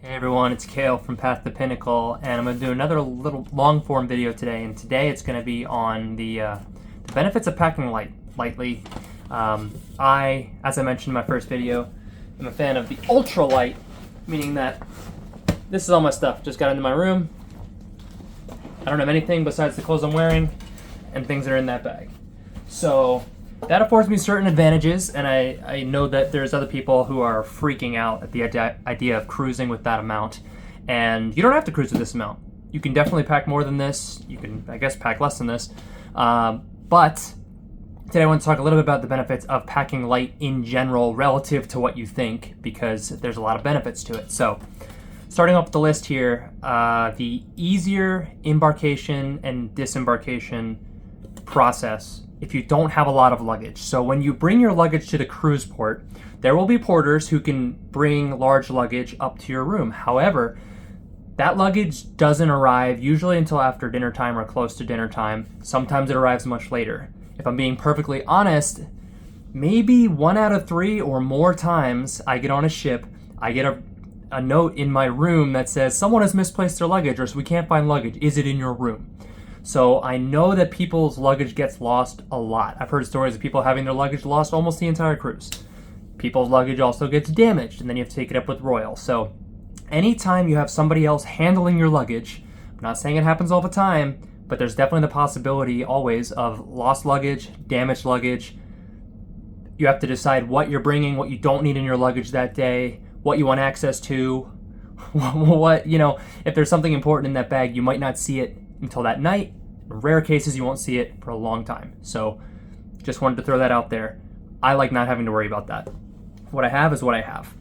Hey everyone, it's Kale from Path to Pinnacle, and I'm going to do another little long form video today. And today it's going to be on the benefits of packing lightly. As I mentioned in my first video, am a fan of the ultra light, meaning that this is all my stuff. Just got into my room. I don't have anything besides the clothes I'm wearing and things that are in that bag. So that affords me certain advantages, and I know that there's other people who are freaking out at the idea of cruising with that amount. And you don't have to cruise with this amount. You can definitely pack more than this. You can, I guess, pack less than this. But today I want to talk a little bit about the benefits of packing light in general relative to what you think, because there's a lot of benefits to it. So starting off with the list here, the easier embarkation and disembarkation process if you don't have a lot of luggage. So when you bring your luggage to the cruise port, there will be porters who can bring large luggage up to your room. However, that luggage doesn't arrive usually until after dinner time or close to dinner time. Sometimes it arrives much later. If I'm being perfectly honest, maybe 1 out of 3 or more times I get on a ship, I get a note in my room that says someone has misplaced their luggage, or so we can't find luggage. Is it in your room? So I know that people's luggage gets lost a lot. I've heard stories of people having their luggage lost almost the entire cruise. People's luggage also gets damaged, and then you have to take it up with Royal. So anytime you have somebody else handling your luggage, I'm not saying it happens all the time, but there's definitely the possibility always of lost luggage, damaged luggage. You have to decide what you're bringing, what you don't need in your luggage that day, what you want access to, if there's something important in that bag, you might not see it until that night. In rare cases, you won't see it for a long time. So just wanted to throw that out there. I like not having to worry about that. What I have is what I have.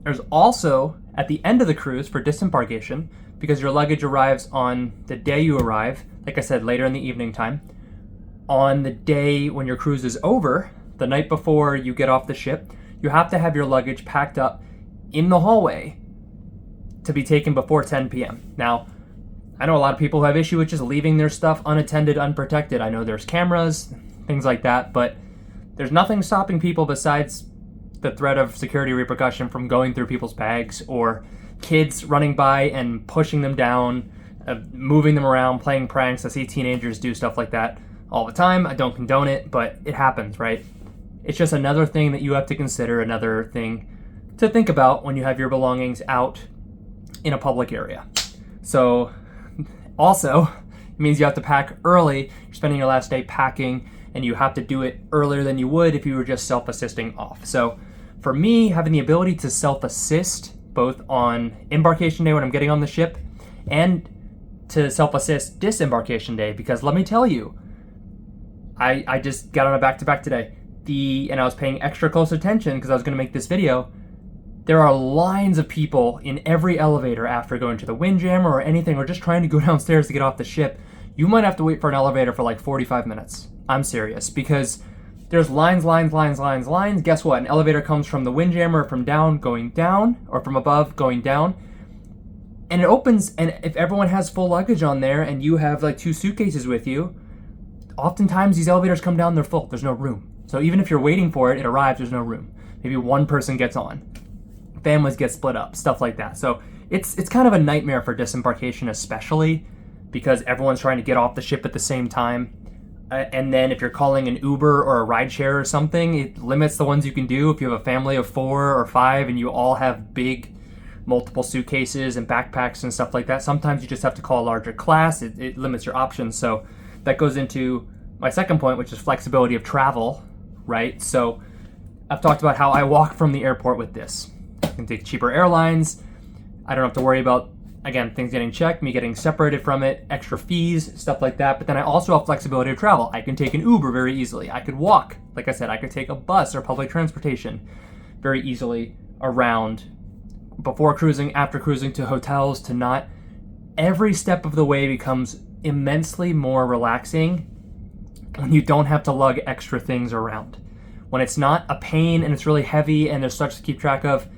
There's also, at the end of the cruise for disembarkation, because your luggage arrives on the day you arrive, like I said, later in the evening time, on the day when your cruise is over, the night before you get off the ship, you have to have your luggage packed up in the hallway to be taken before 10 p.m. Now, I know a lot of people who have issue with just leaving their stuff unattended, unprotected. I know there's cameras, things like that, but there's nothing stopping people besides the threat of security repercussion from going through people's bags, or kids running by and pushing them down, moving them around, playing pranks. I see teenagers do stuff like that all the time. I don't condone it, but it happens, right? It's just another thing that you have to consider, another thing to think about when you have your belongings out in a public area. So also, it means you have to pack early. You're spending your last day packing, and you have to do it earlier than you would if you were just self-assisting off. So for me, having the ability to self-assist both on embarkation day when I'm getting on the ship and to self-assist disembarkation day, because let me tell you, I just got on a back-to-back today. And I was paying extra close attention because I was going to make this video. There are lines of people in every elevator after going to the windjammer or anything, or just trying to go downstairs to get off the ship. You might have to wait for an elevator for like 45 minutes. I'm serious, because there's lines. Guess what? An elevator comes from the windjammer, from down going down, or from above going down. And it opens, and if everyone has full luggage on there and you have like 2 suitcases with you, oftentimes these elevators come down, they're full. There's no room. So even if you're waiting for it, it arrives, there's no room. Maybe one person gets on. Families get split up, stuff like that. So it's kind of a nightmare for disembarkation, especially because everyone's trying to get off the ship at the same time. And then if you're calling an Uber or a rideshare or something, it limits the ones you can do. If you have a family of 4 or 5 and you all have big multiple suitcases and backpacks and stuff like that, sometimes you just have to call a larger class. It limits your options. So that goes into my second point, which is flexibility of travel, right? So I've talked about how I walk from the airport with this. I can take cheaper airlines. I don't have to worry about, again, things getting checked, me getting separated from it, extra fees, stuff like that. But then I also have flexibility of travel. I can take an Uber very easily. I could walk. Like I said, I could take a bus or public transportation very easily around before cruising, after cruising, to hotels, to not. Every step of the way becomes immensely more relaxing when you don't have to lug extra things around. When it's not a pain and it's really heavy and there's such to keep track of,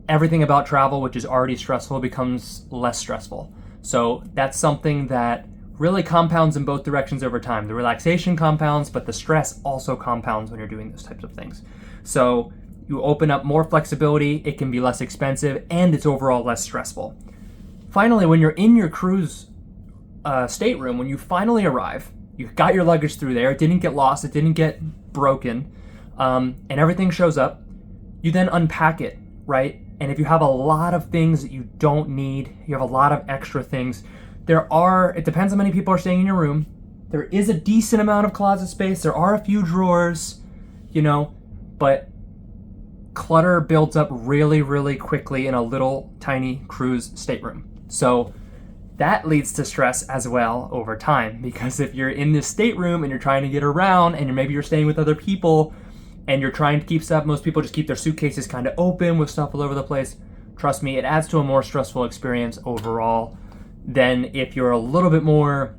everything about travel, which is already stressful, becomes less stressful. So that's something that really compounds in both directions over time. The relaxation compounds, but the stress also compounds when you're doing those types of things. So You open up more flexibility, it can be less expensive, and it's overall less stressful. Finally, when you're in your cruise stateroom, when you finally arrive, you got your luggage through there, it didn't get lost, it didn't get broken, and everything shows up, you then unpack it, right? And if you have a lot of things that you don't need, you have a lot of extra things, it depends how many people are staying in your room, there is a decent amount of closet space, there are a few drawers, but clutter builds up really, really quickly in a little tiny cruise stateroom. So that leads to stress as well over time, because if you're in this stateroom and you're trying to get around and maybe you're staying with other people and you're trying to keep stuff, most people just keep their suitcases kind of open with stuff all over the place. Trust me, it adds to a more stressful experience overall than if you're a little bit more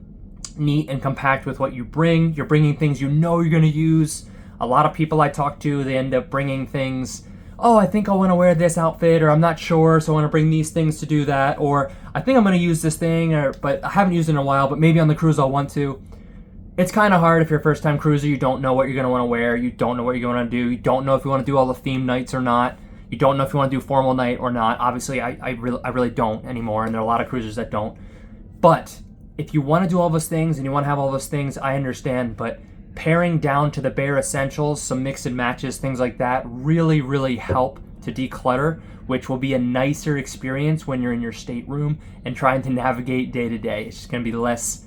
neat and compact with what you bring. You're bringing things you know you're going to use. A lot of people I talk to, they end up bringing things, oh, I think I want to wear this outfit, or I'm not sure, so I want to bring these things to do that, or I think I'm going to use this thing, but I haven't used it in a while, but maybe on the cruise I'll want to. It's kind of hard if you're a first-time cruiser. You don't know what you're going to want to wear. You don't know what you're going to do. You don't know if you want to do all the theme nights or not. You don't know if you want to do formal night or not. Obviously, I really don't anymore, and there are a lot of cruisers that don't. But if you want to do all those things and you want to have all those things, I understand, but paring down to the bare essentials, some mix and matches, things like that, really, really help to declutter, which will be a nicer experience when you're in your stateroom and trying to navigate day to day. It's just going to be less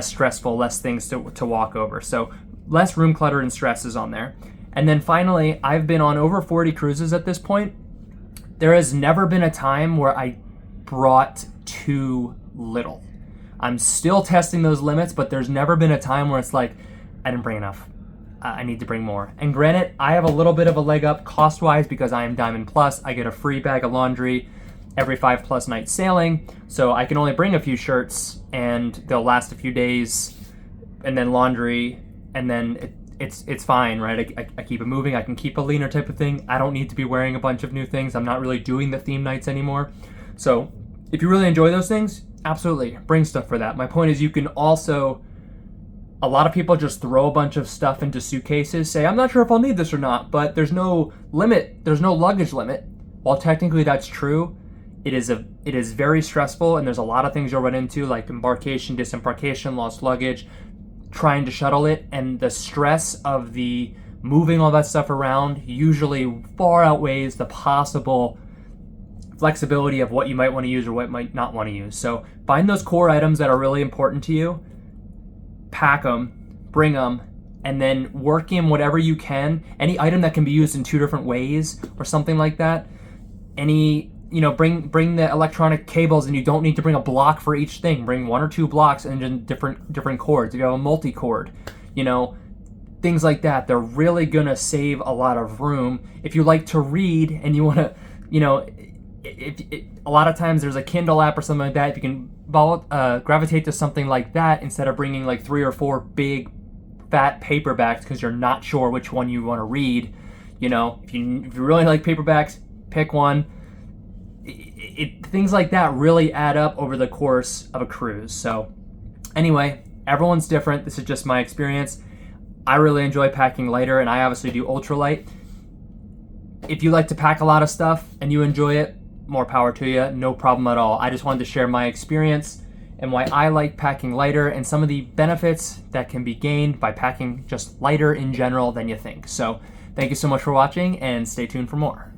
stressful, less things to walk over. So less room clutter and stress is on there. And then finally, I've been on over 40 cruises at this point. There has never been a time where I brought too little. I'm still testing those limits, but there's never been a time where it's like, I didn't bring enough. I need to bring more. And granted, I have a little bit of a leg up cost-wise because I am Diamond Plus. I get a free bag of laundry every 5+ nights sailing, so I can only bring a few shirts and they'll last a few days, and then laundry, and then it's fine, right? I keep it moving. I can keep a leaner type of thing. I don't need to be wearing a bunch of new things. I'm not really doing the theme nights anymore. So if you really enjoy those things, absolutely bring stuff for that. My point is, you can also, a lot of people just throw a bunch of stuff into suitcases, say, I'm not sure if I'll need this or not, but there's no limit, there's no luggage limit. While technically that's true, it is very stressful, and there's a lot of things you'll run into, like embarkation, disembarkation, lost luggage, trying to shuttle it, and the stress of the moving all that stuff around usually far outweighs the possible flexibility of what you might want to use or what you might not want to use. So find those core items that are really important to you, pack them, bring them, and then work in whatever you can. Any item that can be used in 2 different ways or something like that. Bring the electronic cables, and you don't need to bring a block for each thing. Bring 1 or 2 blocks and then different cords. If you have a multi-cord, things like that. They're really gonna save a lot of room. If you like to read and you want to, a lot of times there's a Kindle app or something like that. If you can gravitate to something like that instead of bringing like 3 or 4 big fat paperbacks because you're not sure which one you want to read. If you really like paperbacks, pick one. Things like that really add up over the course of a cruise. So anyway, everyone's different. This is just my experience. I really enjoy packing lighter, and I obviously do ultralight. If you like to pack a lot of stuff and you enjoy it, more power to you, no problem at all. I just wanted to share my experience and why I like packing lighter and some of the benefits that can be gained by packing just lighter in general than you think. So thank you so much for watching, and stay tuned for more.